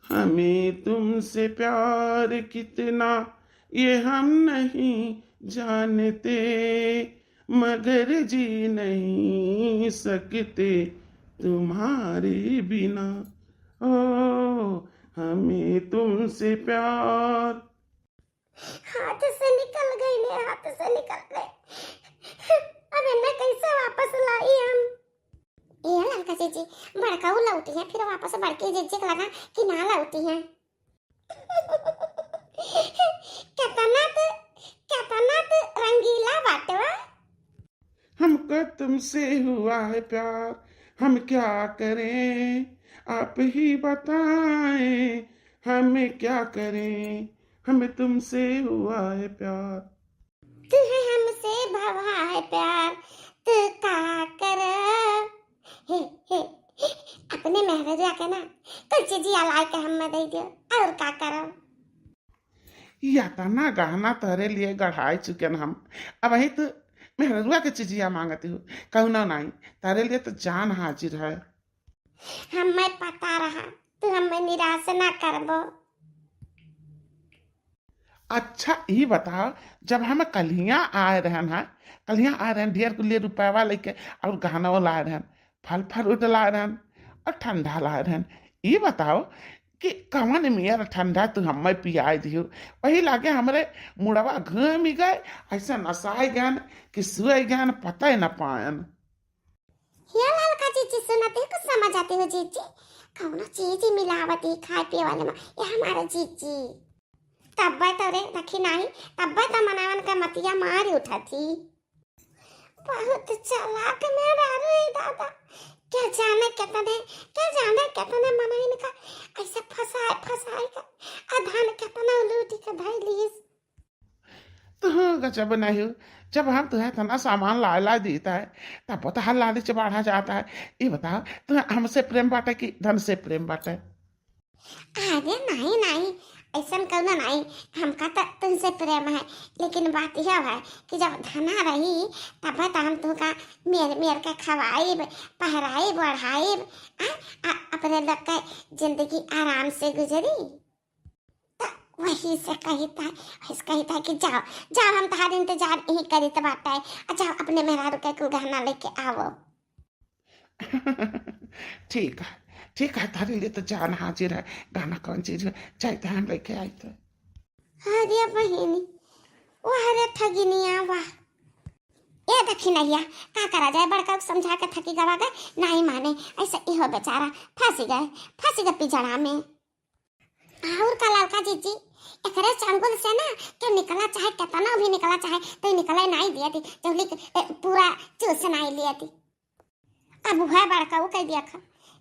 हमें तुमसे प्यार कितना ये हम नहीं जानते, मगर जी नहीं सकते तुम्हारे बिना। ओ हमें तुमसे प्यार। हाथ से निकल गई ले, हाथ से निकल गए। अब इन्हें कैसे वापस लाई हम? ये लड़का जीजी भड़काऊ लौटी है, फिर वापस भड़के जीजी को लगा कि ना लौटी है। कितना तो रंगीला बाटवा। हमको तुमसे हुआ है प्यार, हम क्या करें आप ही बताएं, हमें क्या करें, हमें तुमसे हुआ है प्यार। तुहे हमसे भवा है प्यार, तू का कर। हे हे अपने मेहर जाके ना कुछ जी ला के हम दे दियो और का करो। या था ना गहना तेरे लिए गढ़ाई चुके न हम, अब वही तो मेहरुआ के चिजिया मांगती हूँ, कहू ना नहीं, तेरे लिए तो जान हाजिर है। हमें पता रहा तू हमें निराश ना करबो। अच्छा ये बताओ, जब हम कलियां आए रहन है, कलियां आए रहन ढेर के लिए रुपया लेके और गहना लाए रहन, फल फ्रूट लाए रहन और ठंडा लाए रहन, ये बताओ कि कवन मेयर ठंडा तू हमें पियाई दियो, वही लागे हमरे मुड़वा घूम गए, ऐसा नसाए गन कि सुए गन पता ही न पायन। ये लड़का जीजी सुनते कुछ समझ आते हो जीजी? कौनो चीज मिलावटी खाए पिए वाले में ये हमारा जीजी। तब्बा तो रे रखी नहीं, तब्बा तो मनावन का मतिया मारी उठा थी। बहुत चालाक मेरा रे दादा। क्या जाने कितने मना इनका ऐसे फसाए का आधान कितना लूटी का धाई लिस। तो हाँ गजब नहीं हो, जब हम तुम्हें इतना सामान ला ला देता है तब तो हर लालच बढ़ा जाता है। ये बताओ तुम्हें हमसे प्रेम बाटे कि धन से प्रेम बाटे? अरे नहीं नहीं, ऐसा कौन नहीं, हमका तो तुमसे प्रेम है। लेकिन बात यह है कि जब धना रही तब तो हम तुमका मेर मेर के खवाइब पहराइब बढ़ाइब, अपने लोग का जिंदगी आराम से गुजरी। तो वही से कहता है कि जाओ जाओ हम तुम्हारे इंतजार यही करी तो बात है, जाओ अपने मेहरारू के को गहना लेके आओ। ठीक है, ठीक है, तारे लिए तो जान हाजिर है, गाना कौन चीज है, चाहे ध्यान लेके आई तो। अरे बहिनी वाह रे ठगिनिया वाह। ये देखी नैया का करा जाए, बड़का समझा के थकी गवा गए, नहीं माने, ऐसे इहो बेचारा फंसी गए पिजड़ा में। और का लड़का जीजी एकरे चंगुल से ना तो निकला चाहे कितना भी निकला चाहे तो निकला नहीं दिया थी, जल्दी पूरा चूस नहीं लिया थी। अब है बड़का वो कह दिया था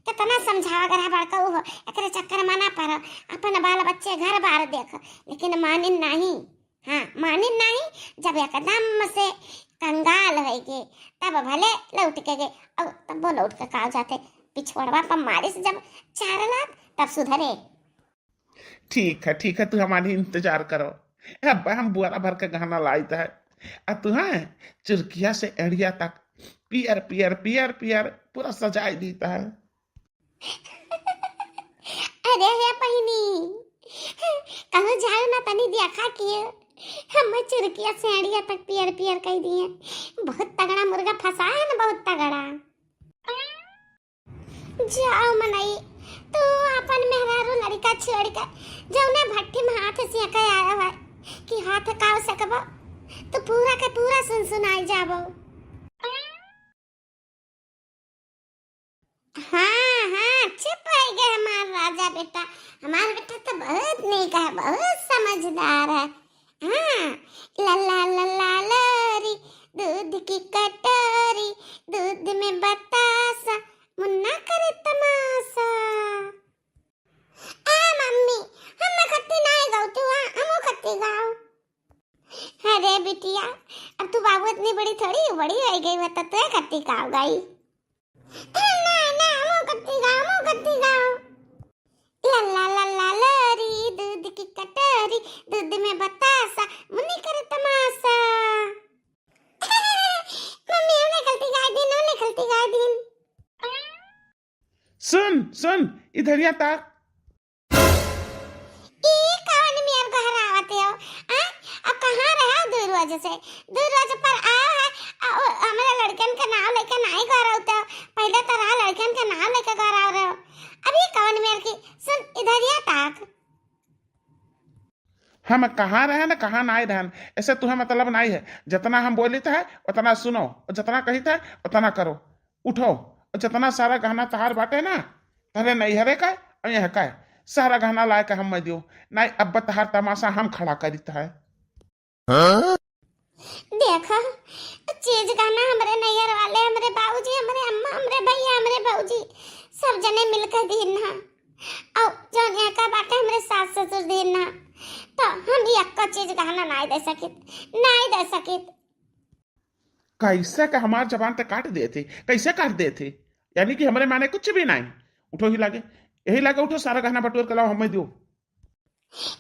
कितना समझावा अगर बड़का वो एकरे चक्कर मना पर अपन बाल बच्चे घर बार देख, लेकिन मानिन नहीं। हाँ मानिन नहीं, जब एकदम से कंगाल हो गए तब भले लौट के गए, और तब वो लौट के कहा जाते पिछड़वा पर मारे से जब 4 लाख तब सुधरे। ठीक है, तू हमारी इंतजार करो, अब हम बुआरा भर के गहना लाइता है, अब तू है चुरकिया से एड़िया तक पियर पियर पियर पियर पूरा सजाई देता है। अरे हे पहिनी कहो जाओ ना तनी देखा किए हम चुरकिया सेड़िया तक पियर पियर कह दिए। बहुत तगड़ा मुर्गा फंसा है ना, बहुत तगड़ा। जाओ मनाई तो अपन मेहरारू लड़का छोड़ कर जाओ ना भट्टी में हाथ से कह आया है कि हाथ काव सकबो तो पूरा का पूरा सुनाई जाबो। हाँ चुप हो गए हमारा राजा बेटा, हमारा बेटा तो बहुत नेक है, बहुत समझदार है। हाँ लल्ला लल्ला लोरी दूध की कटोरी, दूध में बतासा मुन्ना करे तमाशा। मम्मी हम खत्ती नहीं गाओ तू, हम खत्ती गाओ। अरे बिटिया अब तू बाबू इतनी बड़ी थोड़ी बड़ी हो गई, बता तो खत्ती गाओ गाई। ना कत्ती गाओ लल्ला लल्ला लोरी दूध की कटोरी, दूध में बतासा मुन्नी करे तमाशा। मम्मी हमने गलती गा दिन। सुन सुन इधर या तक रोज से 2 रोज पर आया है। हमारे लड़कन का नाम लेके नहीं कर रहा होता, पहले तो रहा लड़कन का नाम लेके कर रहा हो। अभी कौन मेरे की सुन इधर ही ताक। हम कहाँ रहन कहाँ नहीं रहन ऐसे तुम्हें मतलब नहीं है। जितना हम बोली है उतना सुनो और जितना कही था उतना करो। उठो और जितना सारा गहना तहार बाटे ना तहरे नैहरे का और यह का सारा गहना लाए के हम मैं दियो नहीं। अब तहार तमाशा हम खड़ा करीता है। देखो चीज गहना हमारे नैयर वाले, हमारे बाबूजी, हमारे अम्मा, हमारे भैया, हमारे बाबूजी सब जने मिलकर दिन ना और जो यहाँ का बाटे हमारे सास ससुर दिन ना, तो हम एक चीज गहना नहीं दे सकित, नहीं दे सकित। कैसे का हमार जबान ते काट दिए थे, कैसे काट दिए थे? यानी कि हमारे माने कुछ भी नहीं। उठो ही लागे, यही लागे उठो सारा गहना बटोर के लाओ हमें दियो।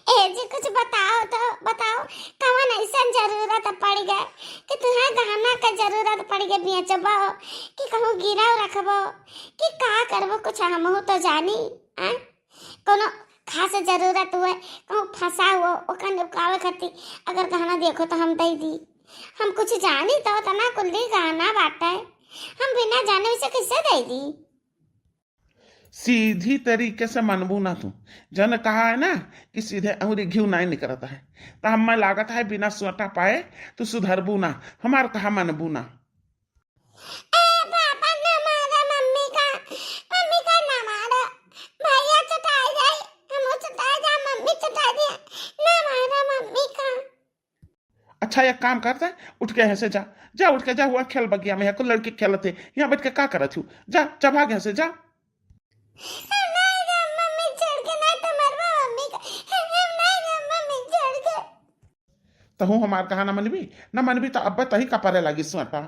ए जी कुछ बताओ तो बताओ, कवन ऐसा जरूरत पड़ गए कि तुम्हें गहना का जरूरत पड़ गए बेचबो कि कहूँ गिराव रखबो कि का करबो, कुछ हम हो तो जानी आ? कोनो खास जरूरत हुए कहूँ फंसा हुआ ओकर निपकावे खातिर अगर गहना देखो तो हम दे दी। हम कुछ जानी तो तना कुल्ली गहना बाटा है, हम बिना जाने उसे कैसे दे दी? सीधी तरीके से मनबू ना तू। जन कहा है ना कि सीधे अंगुरी घी नहीं निकलता है, तो हमें लागत है बिना सोटा पाए तो सुधरबू ना। हमार कहा मनबू ना। पापा ना मारा मम्मी का ना मारा, भैया चटाई जाए, हम चटाई जा, मम्मी चटाई दे, ना मारा मम्मी का। अच्छा एक काम करते उठ के यहाँ से जा, जा उठ के जा। हुआ खेल बगिया में को लड़के खेलते यहाँ बैठ के का करत हूँ। जा जा भाग यहाँ से जा। नहीं रे मम्मी छोड़ के, नहीं तो मरवा मम्मी का, नहीं रे मम्मी छोड़ के। तो हूँ हमार कहा ना मनबी तो अब तही का परे लगी सोटा।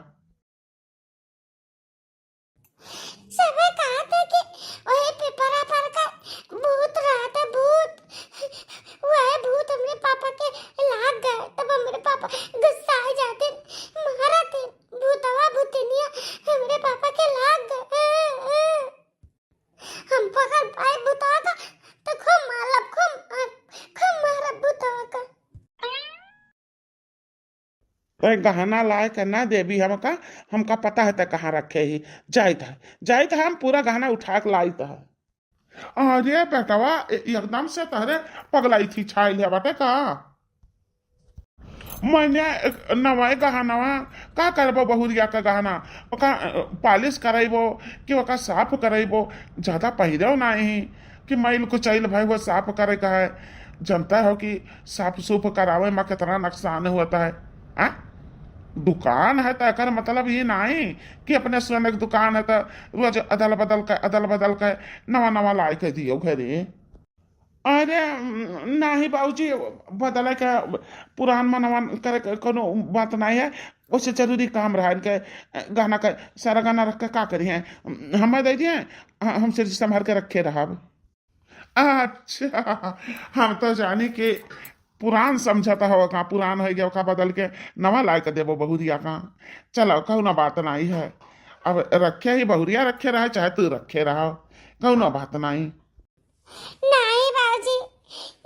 सब कहा था कि वही पेपरा पर का भूत रहा था, भूत वह भूत हमरे पापा के लाग गए, तब हमरे पापा गुस्सा आ जाते, मारते भूतवा भूतनिया हमरे पापा के लाग गए। हम पकड़ पाए भूतवा का तो खूब मारब, खूब मारब भूतवा का। तो गहना लाए के ना देवी हमका पता है कहाँ रखे ही जाइत है हम पूरा गहना उठा के लाई है। अरे बेटवा एकदम से तहरे पगलाई थी छाइल है बाटे का। मैंने नवाए गहनवा का करबो बहुरिया का गहना ओका पालिश कराइबो कि ओका साफ कराइबो, ज्यादा पहिरो नहीं कि मैल कुचैल भाई वो साफ करे का है। जनता हो कि साफ सूफ करावे में कितना नुकसान होता है। आ? दुकान है तो एकर मतलब ये नहीं कि अपने स्वयं की दुकान है तो रोज अदल बदल के नवा नवा ला के दियो घरे। अरे नहीं बाबूजी बदले के पुरान मनवा करे कोनो बात नहीं है। उससे जरूरी काम रहा इनके गाना का सारा गाना रख के का करी है हमें दे दिए, हम सिर्फ संभाल के रखे रहा। अच्छा हम तो जानी कि पुरान समझता हो का पुरान हो गया का बदल के नवा ला के देवो बहुरिया का। चलो कहू ना बात नहीं है, अब रखे ही बहुरिया रखे रहा चाहे तू रखे रहा, कहू ना बात नहीं। नहीं बाबूजी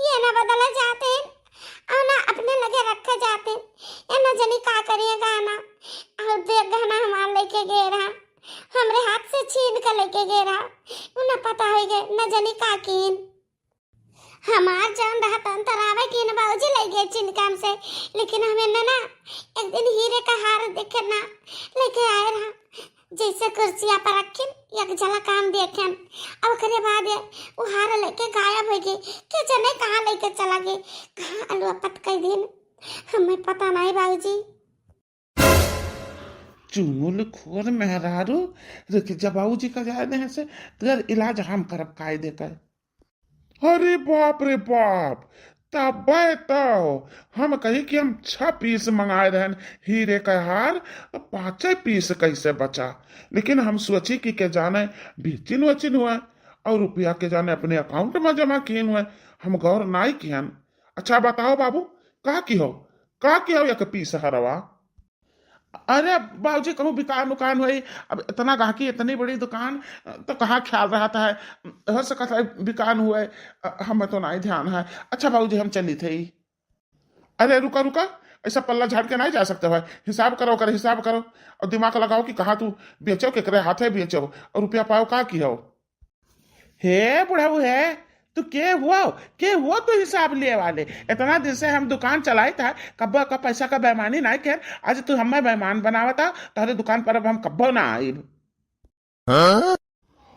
ये ना बदला जाते हैं और ना अपने लगे रखे जाते हैं, ये ना जनी का करिए गाना और देख गाना हमारे लेके गए रहा, हमरे हाथ से छीन के लेके गए रहा, उन्हें पता हो गए न जनी का कीन हमार जान रहा तंतरावे की न बाबूजी ले गए चिनकाम से। लेकिन हमें ना एक दिन हीरे का हार देखे ना लेके आए रहा, जैसे कुर्सिया पर रखिन एक झलक काम देखन अब करे बाद वो हार लेके गायब हो गई के जने कहाँ लेके चला गए, कहाँ अलवा पत कई दिन हमें पता नहीं बाबूजी। चुमुल खोर मेहरारू रुक जा बाबूजी का जाए दे से तेर इलाज हम करब कायदे का। अरे बाप रे बाप तब तो हम कही कि हम 6 पीस मंगाए रहे हीरे का हार, 5 पीस कैसे बचा। लेकिन हम सोची कि के जाने बेचिन वचिन हुआ और रुपया के जाने अपने अकाउंट में जमा किए हुए, हम गौर नहीं कियन। अच्छा बताओ बाबू का की हो एक पीस हरवा। अरे बाबूजी कहूँ दुकान दुकान हुई, अब इतना गाहकी इतनी बड़ी दुकान तो कहाँ ख्याल रहता है, हो सकता है दुकान हुए हमें तो नहीं ध्यान है। अच्छा बाबूजी हम चली थे। अरे रुका रुका ऐसा पल्ला झाड़ के नहीं जा सकते भाई। हिसाब करो, कर हिसाब करो और दिमाग लगाओ कि कहाँ तू बेचो, केकरे हाथे बेचो और रुपया पाओ का की हो। हे बुढ़ाऊ है, तू के हुआ तू हिसाब लिए वाले। इतना दिन से हम दुकान चलाई था, कब्बो का पैसा का बेईमानी नहीं कर। आज तू हमें बेईमान बनावा था, तारे दुकान पर अब हम कब्बो ना आई।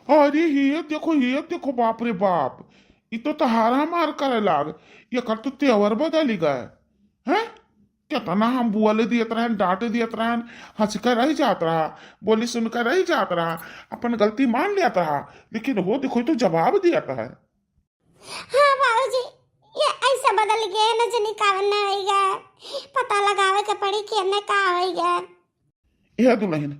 अरे ये देखो बाप रे बाप, ये तो तहारा मार करे लाग। ये कर तो तेवर बदली गए हैं। कितना हम बुआले दियत रहन, डांट दियत रहन, हंस कर रही जात रहा, बोली सुनकर रही जात रहा, अपन गलती मान लिया रहा, लेकिन वो देखो तो जवाब दिया है। हाँ बाबूजी, ये ऐसा बदल गया न जनी कावन न हो गया। पता लगावे के पड़ी कि अन्य का हो गया। यह दुल्हन,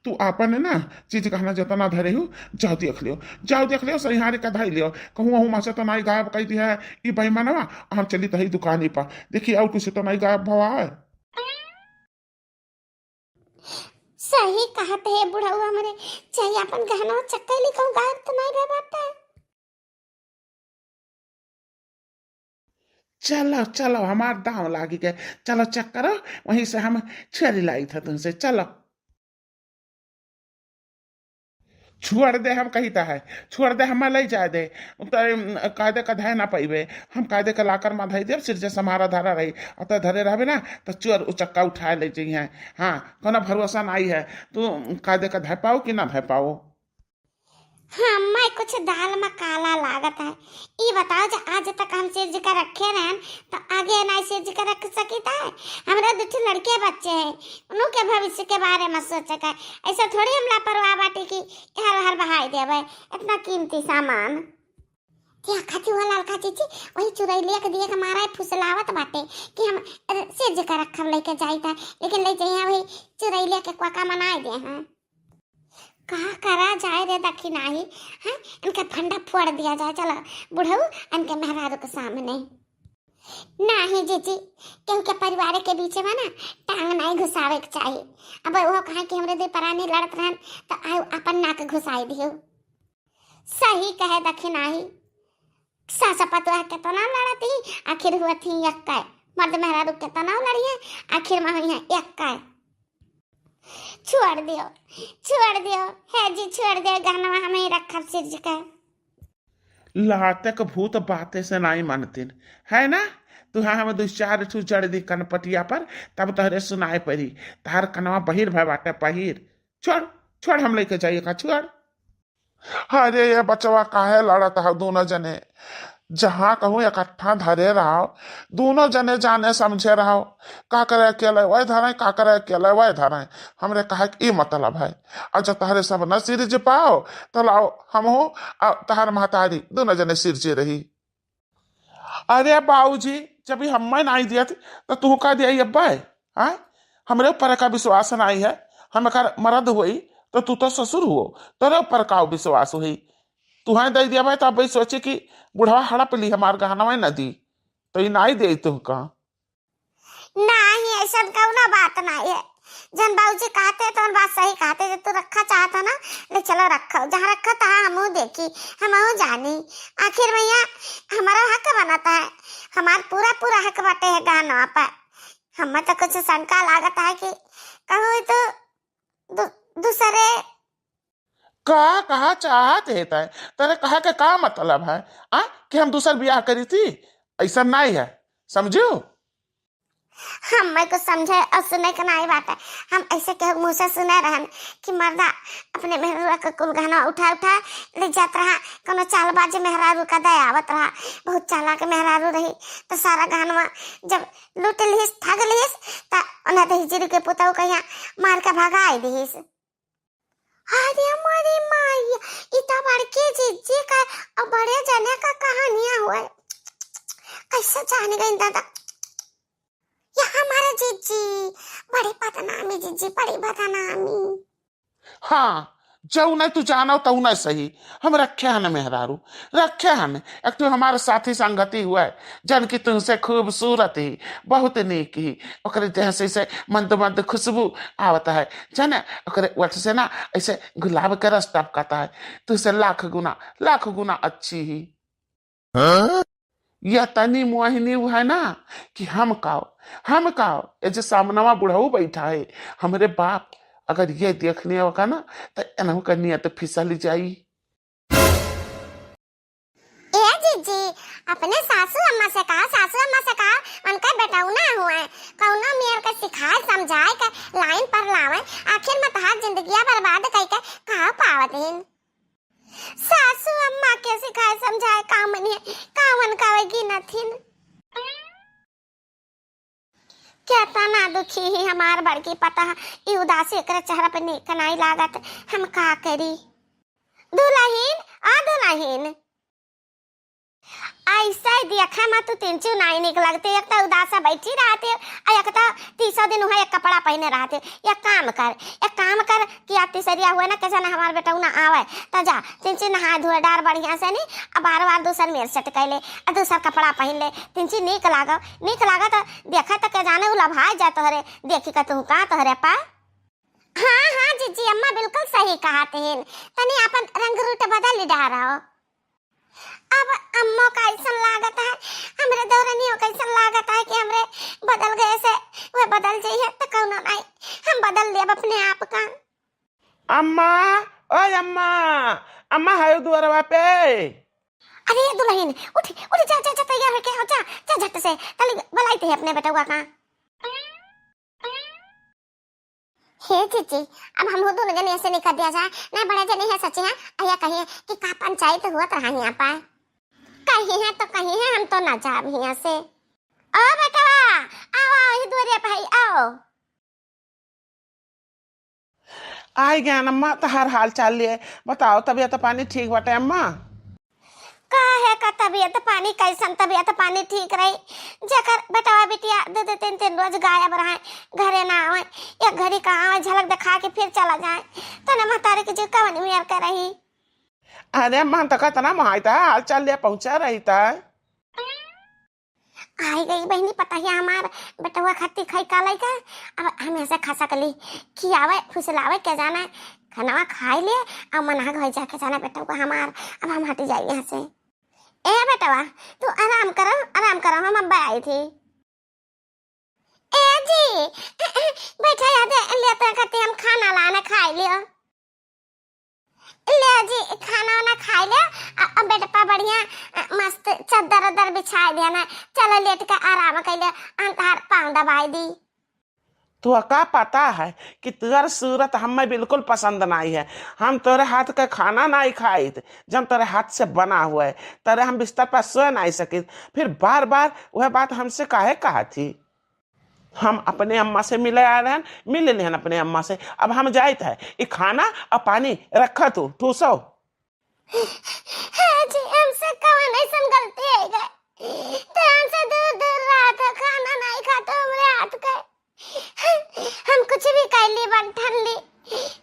तू आपन है ना चीज कहना जतना धरे हो, जाओ देख लियो सहिहारे का धाई लियो। कहूँ हूँ मासे तो नहीं गायब कही दिया है ये बेईमानवा। हम चली तही दुकान ही पर देखिए और कुछ तो नहीं गायब भवा है। सही कहते है बुढ़ाऊ हमारे, चाहिए अपन गहना चक्कर लिखो गायब तो नहीं रह पाता है। चलो चलो हमार दाम लागी गए, चलो चेक करो, वहीं से हम छेरी लाई था तुमसे। चलो छोड़ दे, हम कही है छोड़ दे, हमें ले जाए दे। तो कायदे का धाय ना पाइबे, हम कायदे का लाकर में धाई देव, सिर जैसे हमारा धारा रही अतः धरे रहे ना तो चोर उचक्का उठाए ले जाइए। हाँ कोनो भरोसा नहीं है, तू कायदे का धाय पाओ कि ना धाय पाओ। हाँ मैं कुछ दाल में काला लागत है। ये बताओ जो आज तक हम सिर जी का रखे रहन तो आगे नहीं सिर जी का रख सकीता है। हमारा दूठे लड़के बच्चे हैं, उनके भविष्य के बारे में सोचे का। ऐसा थोड़ी हम लापरवाह बाटी की हर हर बहाई देवे इतना कीमती सामान। क्या खाती हुआ लाल खाची थी वही चुराई लेके दिए हमारा फुसलावत बाटे कि हम सिर जी का रखम लेके जाई था, लेकिन ले जाइए वही चुराई लेके क्वाका मनाए दे हैं। कहा करा जाए रे दक्षिणाही है, इनका फंडा फोड़ दिया जाए। चलो बुढ़ऊ इनके मेहरारू के सामने नहीं जीजी, क्योंकि परिवार के बीच में ना टांग नहीं घुसावे के चाहिए। अब वो कहा कि हमरे दे परानी लड़त रहन तो आयु अपन नाक घुसाई दियो। सही कहे दक्षिणाही, सासा पतुआ के तो ना लड़ती आखिर हुआ थी यक्का, मर्द मेहरारू के तो ना लड़िए आखिर में हुई है यक्का। छोड़ दियो है जी, छोड़ दियो गाना हमें रखा सिर जी का। लातक भूत बातें से नहीं मानतीन है ना। तू हाँ हम दो चार ठू जड़ दी कनपटिया पर, तब तहरे सुनाए पड़ी तार कनवा बहिर भय बाटे पहिर। छोड़ छोड़ हम लेके जाइए का छोड़। अरे ये बचवा काहे लड़त है दोनों जने, जहां कहूँ इकट्ठा धरे रहो, दोनों जने जाने समझे रहो। का करे अकेले वह धरे, का करे अकेले वह धरे। हमरे कहा कि मतलब है अच्छा तहरे सब न सिर जे पाओ तो लाओ हम हो तहर महतारी दोनों जने सिर जे रही। अरे बाबूजी जब हमें नहीं दिया तो तू का दिया अब्बा है। हमरे ऊपर का विश्वास नहीं है, हम मर्द हुई तो तू तो ससुर हुओ, तेरे ऊपर का विश्वास हुई। तुहे दे दिया भाई तो अब सोचे कि बुढ़वा हड़प ली हमार गहना में न दी तो ये नहीं दे तू का। नहीं ऐसा कौन बात नहीं है, जन बाबूजी कहते तो बात सही कहते। जब तू रखा चाहता ना ले चलो रखो, जहाँ रखा तहाँ हम देखी हम जानी। आखिर भैया हमारा हक बनाता है, हमारा पूरा पूरा हक बाटे है गहना पर। हमें तो कुछ शंका लागत है कि कहूँ तो दूसरे का कहा चाहत है तेरे कहा के का मतलब है कि हम दूसर ब्याह करी थी, ऐसा नहीं है समझो। हम मैं को समझे और सुने का नहीं बात है। हम ऐसे के मुंह से सुने रहन कि मर्दा अपने मेहरुआ का कुल गहना उठा ले जात रहा, कोनो चालबाजी मेहरारू का दयावत रहा, बहुत चालाक मेहरारू रही तो सारा गहना जब लूट लिहिस ठग लिहिस तो उन्हें दहिजरी के पुतौ कहिया मार का भगाई दिहिस। अरे हमारी माई इतना बड़के जीजी का और बड़े जने का कहानियां हुआ, कैसे जान गई दादा। ये हमारे जीजी बड़ी बदनामी, जीजी बड़ी बदनामी। हाँ जऊ नहीं तू जानो तू नहीं सही, हम रखे हन मेहरारू रखे हन। एक तो हमारे साथी संगति हुआ है जन की तुमसे खूबसूरत ही बहुत नीक ही, ओकरे देह से मंद मंद खुशबू आवता है जन, ओकरे वट से ना ऐसे गुलाब का रस टपकता है, तुझसे लाख गुना अच्छी ही। यह तनी मोहिनी है ना कि हम काओ ये जो सामनावा बुढ़ऊ बैठा है हमरे बाप, अगर ये देखने होगा ना तो एनहु का नियत फिसल जाई। ए जीजी अपने सासू अम्मा से कहा उनका बेटा ना हुआ कौनो मेर के सिखाए समझाए के लाइन पर लावे, आखिर में तहार जिंदगिया बर्बाद कई के कहा पावतीन। सासू अम्मा के सिखाए समझाए कामन कावेगी नथिन। क्या तना दुखी ही हमार बड़की पता ई उदासी एकरे चेहरा पे निकनाई लागत, हम का करी। दुल्हीन ऐसा ही देखा मैं तू तीन चू नहीं निक लगते, एक तो उदासा बैठी रहते और एक तो 30 दिन हुआ एक कपड़ा पहने रहते। एक काम कर कि आप तीसरिया हुए ना कैसा ना हमारे बेटा ना आवे तो जा तीन नहा धोए डार बढ़िया से नहीं, अब बार दूसर मेर सेट कर ले और दूसर कपड़ा पहन ले, तीन नीक लागा तो देखा तो क्या जाने उला भाई जा तोहरे देखी का तू कहाँ तोहरे पा। हाँ जीजी अम्मा बिल्कुल सही कहा तीन, तनी अपन रंग रूट बदल डाल रहा हो। अब अम्मो कैसन लागत है हमरे दौरनियो कैसन लागत है कि हमरे बदल गए से वह बदल जाइए तो कौनो नहीं, हम बदल लेब अपने आप का। अम्मा ओए अम्मा है दुआरवा पे। अरे दुल्हन उठ जा तैयार होके जा झट से तली बुलाईते है अपने बेटुआ का। हे जीजी अब हम दोनों जने ऐसे नहीं कर दिया जाए ना, बड़े जने हैं सच्चे हैं अया कहिए कि का पंचायत हुआ तो यहाँ पर कहीं है तो कहीं है, हम तो ना जा यहाँ से। ओ बेटा आओ ही दूरिया भाई आओ। आई गया अम्मा तो हर हाल चाल लिए बताओ, तबीयत पानी ठीक बाटे अम्मा? का है का तबीयत पानी कैसन तबीयत पानी ठीक रही, जकर बेटवा बिटिया 2-3 रोज गायब रहे, घरे ना आवे, एक घड़ी का आवे झलक दिखा के फिर चला जाए तो न महतारे की जो कवन मेर कर रही। अरे अम्मा तक तना मायता हाल चाल लिए पहुंचा रही था। आई गई बहनी पता है हमार बेटवा खाती खाई का लइका, अब हम ऐसे खा सकली कि आवे फुसलावे के जाना खाना खाई ले अब मना घर जाके जाना बेटा को हमार, अब हम हट जाए यहाँ से। ए बेटवा तू आराम करो हम अब आई थी। ए जी बैठा याद लेते खाते हम खाना लाना खाई लियो, ले जी खाना वाना खा ले अब बेटा बढ़िया मस्त चादर उदर बिछा दिया ना, चलो लेट के आराम कर ले अंधार पाँव दबाई दी। तो का पता है कि तेरा सूरत हमें बिल्कुल पसंद नहीं है, हम तेरे हाथ का खाना नहीं खाई थे, जब तेरे हाथ से बना हुआ है तेरे हम बिस्तर पर सो नहीं सके, फिर बार बार वह बात हमसे काहे कहा थी। हम अपने अम्मा से मिले आ रहे हैं, मिल लें अपने अम्मा से, अब हम जाए थे ये खाना और पानी रखा तू ठूसो। जी हमसे कौन ऐसा गलती है गए तो हमसे दूर रहा था, खाना नहीं खाता हमरे हाथ का, हम कुछ भी कर ली बंठन ली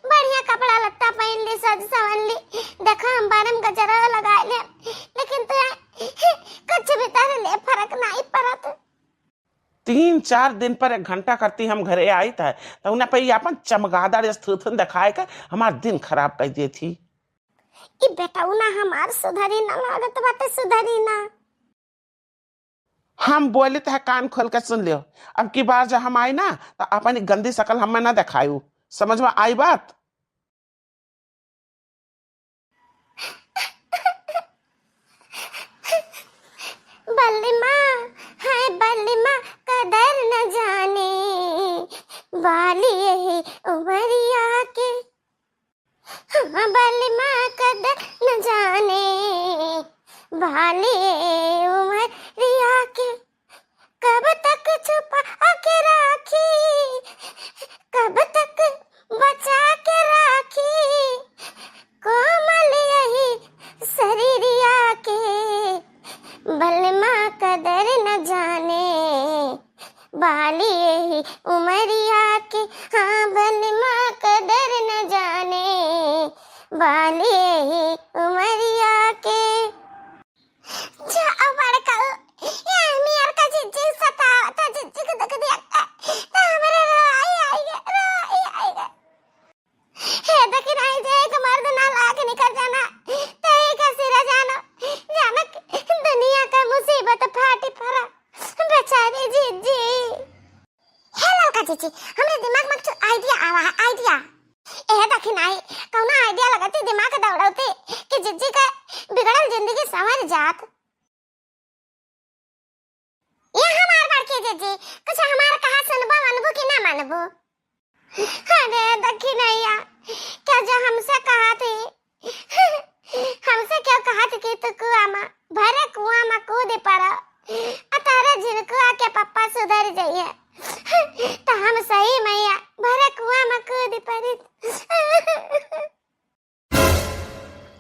बढ़िया कपड़ा लत्ता पहन ली सज सवन ली, देखा हम बारम गजरा लगा ले लेकिन तो कुछ भी तारे ले फर्क नहीं पड़त। 3-4 दिन पर 1 घंटा करती हम घरे आई था तो उन्हें पे अपन चमगादड़ स्थूथन दिखाए कर हमारा दिन खराब कर दी थी। ई बेटा ना हमार सुधरी ना लागत बाटे सुधरी ना। हम बोले तो कान खोल के सुन लियो, अब की बार जब हम आई ना तो अपनी गंदी शकल हमें ना दिखायू, समझ में आई बात। बल्ली माँ हाय बल्ली माँ कदर न जाने वाली यही उमरिया के, हाँ बल्ली माँ कदर न जाने वाली उमरिया के, कब तक छुपा के राखी कब तक बचा के राखी कोमल यही शरीरिया के, बलमा कदर न जाने बाली यही उमरिया के, हाँ बलमा कदर न जाने बाली यही उमरिया के। जाओ बड़का ये मियार का जिज्जी सतावा था, जिज्जी को देख दिया तो हमारे रोई आएगा हे देखी नहीं जाए कि मर्द ना लाके निकल जाना ते का सिरा जाना दुनिया का मुसीबत जीजी हमरे दिमाग में कुछ आइडिया आवा है आइडिया। ए देखी नहीं कौना आइडिया लगाती दिमाग दौड़ाते कि जीजी का बिगड़ल जिंदगी संवर जात। ये हमार बड़की जीजी कुछ हमार कहा सुनबो मानबो कि ना मानबो। अरे देखी नहीं या क्या जो हमसे कहा थी हमसे क्या कहा थी कि तू कुआं में भरे कुआं में कूद पड़ा तारा झिनकुआ के पप्पा सुधर जाइए तो हम सही मैया भरे कुआं में कूद पड़ी।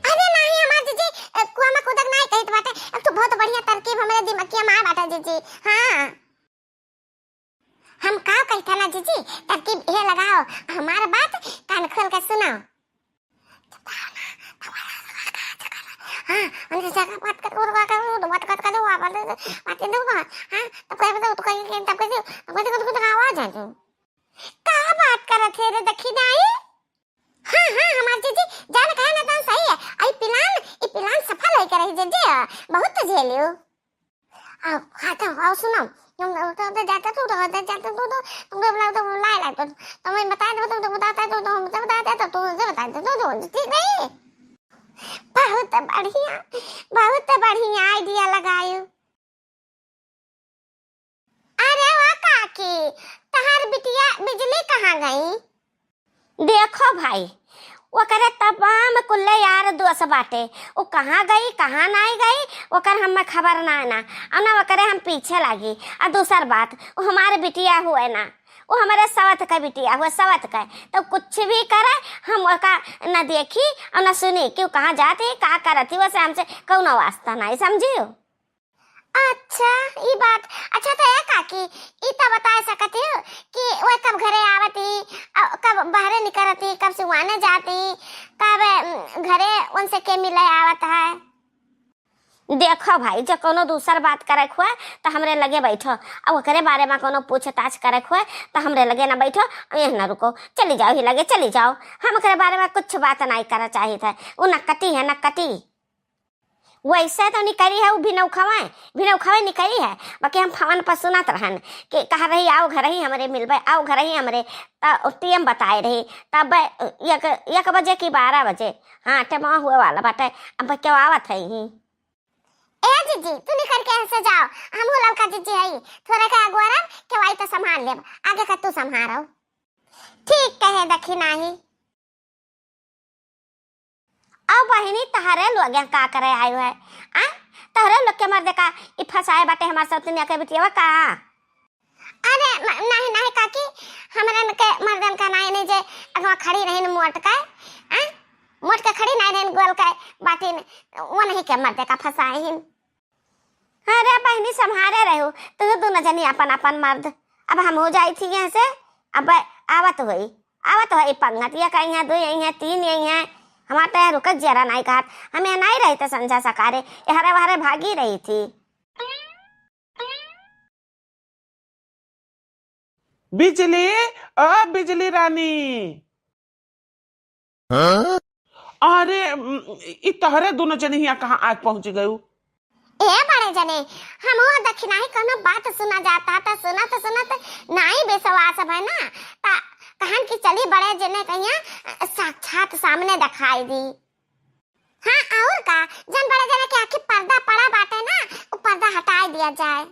अरे नहीं हमार जीजी कुआं में कूदक नहीं कहत बाटे। अब तो बहुत बढ़िया तरकीब हमरे दिमागिया में बाटा जीजी। हाँ हम का कहता ना जीजी तरकीब ये लगाओ हमार बात कान खोल के सुनाओ। हाँ उनसे जगह बात कर वो बात कर वो बात दो ना। हाँ तब कह बताओ तो कहीं तब कैसे आवाज आ जो का बात कर थे रे देखी नहीं। हाँ हाँ हमार जीजी जान कहे ना तो सही है। ई प्लान सफल होई करे जीजी बहुत झेलियो। आओ हाँ तो आओ सुनो तुम तो जाते तो तुम लाई तो तुम्हें बता दो तुम बताते तो तुम बताते तो ठीक नहीं। बहुत बढ़िया आइडिया लगायो। अरे वाह काकी तहार बिटिया बिजली कहाँ गई। देखो भाई वो करे तमाम कुल्ले यार दोस्त बाटे वो कहाँ गई कहाँ नहीं गई वो कर हमें खबर ना ना वो करे हम पीछे लगी। और दूसर बात वो हमारे बिटिया हुए ना वो हमारे सवत का बिटिया हुआ सवत का तो कुछ भी करे हम का न देखी और न सुनी क्यों कहाँ जाती का करती वैसे हमसे कौन वास्ता नहीं समझियो। अच्छा ये बात अच्छा तो है काकी ई तो बता सकती हो कि वो कब घरे आवती कब बाहर निकलती कब सुवाने जाती कब घरे उनसे के मिले आवत है। देखो भाई जो कोनो दूसर बात करे हुआ तो हमरे लगे बैठो अब करे बारे में कोनो पूछताछ करे हुआ तो हमरे लगे ना बैठो यह ना रुको चली जाओ ही लगे चली जाओ। हम करे बारे में कुछ बात नहीं करना चाहिए था वो नक्कटी है नक्कटी वैसे तो निकली है वो भी नौखावे निकली है। बाकी हम फवन पर सुनत रहन कि कहा रही आओ घर ही हमारे मिलबे आओ घर ही हमारे टीएम बताए रही तब 1 बजे की 12 बजे। हाँ टमा हुए वाला बाटे अब क्यों आवत है ही। ए जीजी तू निकल के ऐसे जाओ हम लड़का जीजी है थोड़ा का अगवारा के वाई तो संभाल ले आगे का तू संभालो। ठीक कहे दखी नहीं। अब बहिनी तहरे लोग का करे आयो है आ तहरे लोग के मर्दे का ई फसाए बाटे हमार सौतनिया के बिटिया का। अरे नहीं काकी हमरन के मर्दन का नहीं जे अगवा खड़ी रहिन मोट का आ मोट के खड़ी नहीं रहिन गोल का बाटी वो नहीं के मर्दे का फसाएहिन। अरे बहिनी संभारे रहो तो दोनों जनी अपन मर्द अब हम हो जाई थी यहाँ से अब आवत हुई पंगत या कहीं है 2 यही है 3 यही है हमारे तो रुक जरा नहीं कहा हम यहाँ नहीं रहे थे संझा सकारे हरे वहारे भागी रही थी। बिजली बिजली रानी। हाँ? अरे तहरे दोनों जने यहाँ कहाँ आज पहुंच गए। ए बड़े जने हम वो दक्षिणा ही कोनो बात सुना जाता था सुनत नहीं विश्वास है ना ता कहन की चली बड़े जने कहिया साक्षात सामने दिखाई दी। हाँ और का जन बड़े जने के आखिर पर्दा पड़ा बाटे ना वो पर्दा हटा दिया जाए।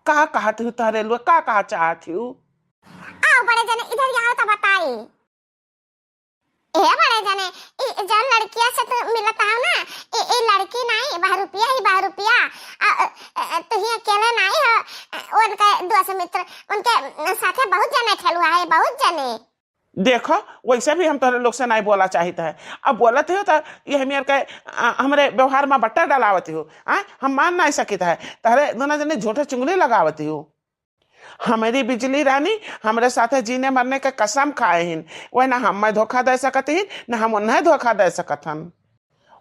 का कहती हूँ तारे लोग का चाहती हूँ। आओ बड़े जने इधर आओ तो बताई। ए बड़े जने जन लड़किया से तो मिलता है ना ए लड़की नहीं 12 रुपया तो ही अकेले नहीं हो उनके दोस्त मित्र उनके साथे बहुत जने ठेलुआ है बहुत जने। देखो वैसे भी हम तोहरे लोग से नहीं बोला चाहता है अब बोलत हो तो ये हमें के हमारे व्यवहार में बट्टा डालावती हो हम मान नहीं सकता है तोहरे दोनों जने झूठे चुंगली लगावती हो। हमारी बिजली रानी हमारे साथ जीने मरने के कसम खाए हिन वह ना हम धोखा दे सकती हिन ना हम उन्हें धोखा दे सकतन।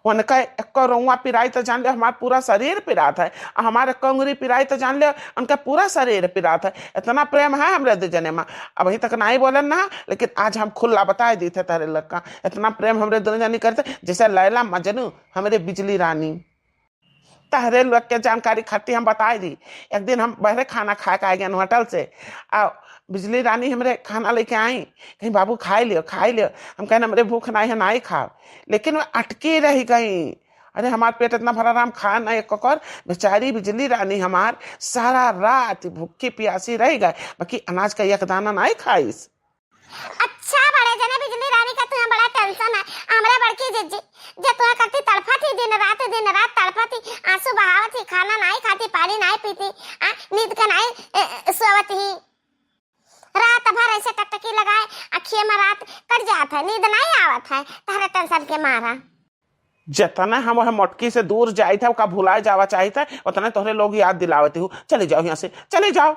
उनका एक रुआ पिराई तो जान ले हमारा पूरा शरीर पिरात है हमारे कंगरी पिराई तो जान ले उनका पूरा शरीर पिरात है। इतना प्रेम है हमारे 2 जने में अब अभी तक नहीं बोलन ना लेकिन आज हम खुला बताए दी थे तारे लग का इतना प्रेम हमारे 2 जने करते जैसे लैला मजनू हमारे बिजली रानी। तहरे लोग के जानकारी खाती हम बताए दी। एक दिन हम बहरे खाना खा के आ गए होटल से, आ बिजली रानी हमरे खाना लेके आई, कहीं बाबू खाई लियो खाई लियो। हम कहना मेरे भूख नहीं है, नहीं खाओ, लेकिन वो अटकी रह गई। अरे हमार पेट इतना भरा राम खा ना एक ककर। बेचारी बिजली रानी हमार सारा रात भूखी प्यासी रह गए, बाकी अनाज का एक दाना नहीं खाईस। अच्छा बड़े जने बिजली रानी का तुम्हें बड़ा टेंशन है। हमरा बड़की जिज्जी जे तुम्हें करती तड़फती दिन रात तड़फती, आंसू बहावती, खाना नहीं खाती, पानी नहीं पीती, नींद का नहीं सोवती, रात भर ऐसे टकटकी लगाए अखिए में रात कट जाता है, नींद नहीं आवत है तारे टेंशन के मारा। जितना हम वह मोटकी से दूर जाए थे का भुलाए जावा चाहिए था, उतने तोहरे लोग याद दिलावती हूँ। चले जाओ यहाँ से, चले जाओ।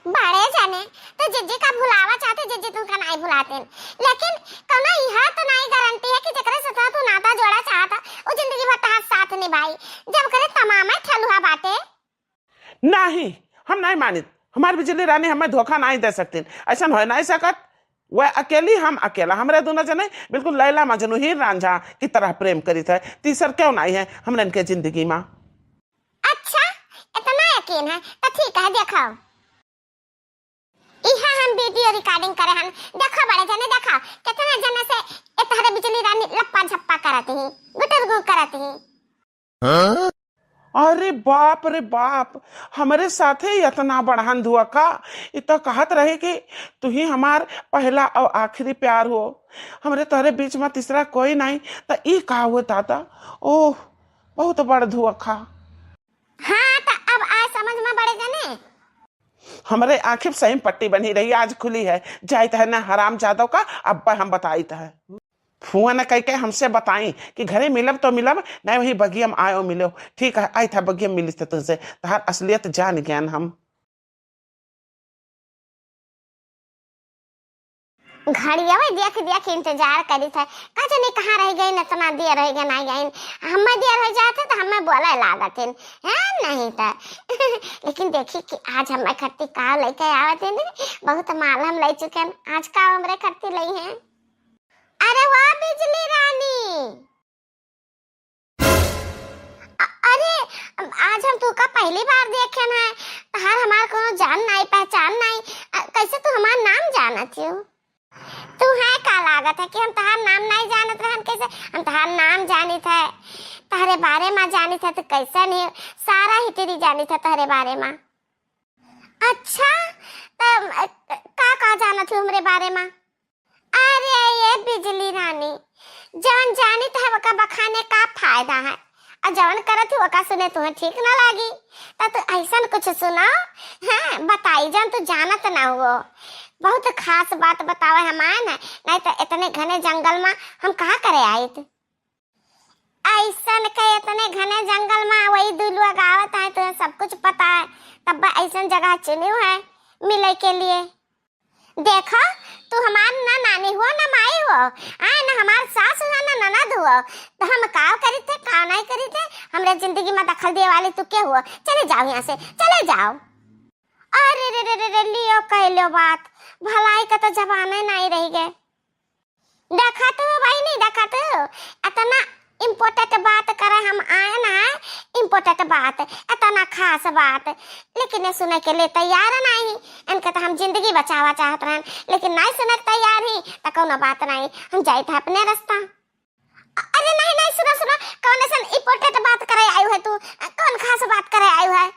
बड़े जाने तो जिज्जी का भुलावा चाहते, जिज्जी तुमका नहीं भुलाते, लेकिन कौनो यह तो नहीं गारंटी है कि जकरे से तू नाता जोड़ा चाहता वो जिंदगी भर तहार साथ निभाई, जब करे तमाम ठलुआ बाटे। नहीं, हम नहीं मानी। हमारी बिजली रानी हमें धोखा नहीं दे सकती, ऐसा हो नहीं सकत। वह अकेली, हम अकेला, हमारे दोनों जने बिल्कुल लैला मजनू हीर रांझा की तरह प्रेम करी थे। तीसर क्यों नहीं है हमने इनके जिंदगी में। अच्छा इतना यकीन है तो ठीक है, देखो इहा हम वीडियो रिकॉर्डिंग करे हन, देखो बड़े जने देखो कितने जने से ए तहरे बिजली रानी लप्पा झप्पा करती ही, गुटर गु करती ही। अरे बाप रे बाप, हमारे साथे इतना बढ़ान धुआ का। इतना कहत रहे कि तू ही हमार पहला और आखिरी प्यार हो, हमारे तोहरे बीच में तीसरा कोई नहीं, तो ई का हुआ दादा। ओह बहुत बड़ धुआ खा। हाँ तो अब आ समझ में बड़े जने। हमारे आखिर सही पट्टी बनी रही, आज खुली है। जाइत है ना हराम जादव का अब्बा हम बताई है। फुआ ने कह के हमसे बताई कि घरे मिलब तो मिलब, नहीं वही बगियम आयो मिलो। ठीक है, आई था बगियम मिली थे तुझसे, तहार असलियत जान ज्ञान हम। घड़िया में देख इंतजार करी था, का जाने कहाँ रह गई, इतना देर रह गई नहीं गई। हमें देर हो जाते तो हमें बोले लागत है नहीं था। लेकिन देखी कि आज हमें खट्टी का लेके आवत है, बहुत माल हम ले चुके हैं, आज का हमरे खट्टी लाई है। अरे वाह बिजली रानी, अरे आज हम तू का पहली बार देखे ना, तहार हमार कोनो जान नहीं पहचान नहीं, कैसे तू हमार नाम जानत हो? तू है का लागत है कि हम तहार नाम नहीं जानत रहन, कैसे हम तहार नाम जानी थे, तहरे बारे में जानी थे, तो कैसे नहीं सारा ही तेरी जानी थे तहरे बारे में। अच्छा तब का जानत हो हमरे बारे में? अरे ये बिजली रानी, जवन जानी था वका बखाने का फायदा है, और जवन करत हो वका सुने तुम्हें ठीक ना लगी, तो ऐसा कुछ सुनाओ। हाँ बताई जान तू जानत ना हो, बहुत खास बात बतावे हमारे ना, नहीं तो इतने घने जंगल में हम कहाँ करे आए थे। ऐसा के इतने घने जंगल में वही दुलुआ गावत है, तुम्हें सब कुछ पता है, तब ऐसा जगह चुनी है मिले के लिए। देखो तू हमार ना नानी हुआ ना माई हो, ना हमार सास हुआ ना ननद हुआ, तो हम काव करी थे काव नहीं करी थे, हमरे जिंदगी में दखल दिए वाली तू क्या हुआ? चले जाओ यहाँ से, चले जाओ। अरे रे रे रे रे लियो कह लो बात, भलाई का तो जमाना नहीं रह गए। देखा तू भाई नहीं देखा तू, इतना इम्पोर्टेंट बात करे हम आए ना, इम्पोर्टेंट बात, इतना खास बात, लेकिन ये सुने के लिए तैयार नहीं। इनके तो हम जिंदगी बचावा चाहते हैं, लेकिन नहीं सुने तैयार ही, तो कौन बात नहीं, हम जाए थे अपने रास्ता। अरे नहीं नहीं सुनो सुनो, कौन ऐसा इम्पोर्टेंट बात करे आयु है तू, कौन खास बात करे आयु है?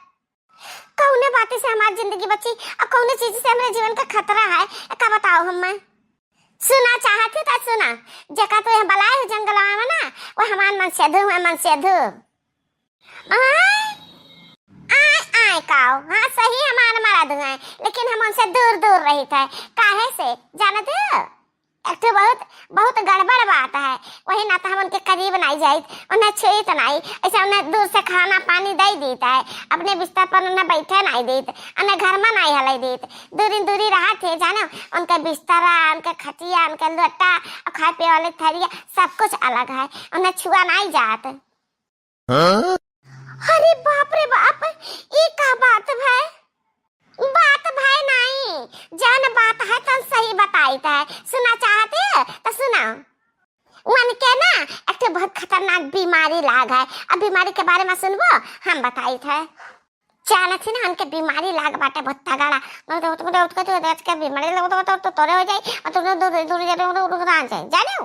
कौन बात से हमारी जिंदगी बची और कौन चीज से हमारे जीवन का खतरा है, क्या बताओ हमें? सुना चाहती था सुना, जका तो यह बलाए हो जंगल में ना, वो हमार मन से धू है, मन से धू आए काओ। हाँ सही हमार मर्द है, लेकिन हम उनसे दूर दूर रही थे, काहे से जानते हो? एक तो बहुत गड़बड़ बात है, वही ना तो हम उनके करीब नहीं जाए, उन्हें छुई तो नहीं, ऐसा उन्हें दूर से खाना पानी दे देता है, अपने बिस्तर पर उन्हें बैठे नहीं देते, उन्हें घर में नहीं हलाई देते, दूरी रहा थे जानो, उनके बिस्तरा, उनके खटिया, उनके लोटा और खाए पिए वाले थरिया सब कुछ अलग है, उन्हें छुआ नहीं जाते। अरे बाप रे बाप, ये क्या बात है? बात भाई नहीं, जान बात है तो सही बताई था, सुना चाहते हो तो सुना। मन के ना एक बहुत खतरनाक खतरनाक बीमारी लाग है। अब बीमारी के बारे में सुनबो, हम बताई थे जाना थी ना हमके बीमारी लाग बाटे बहुत तगड़ा। तो बीमारी लग तो तोरे हो जाई और तुम दूर दूर जाने जाने जाने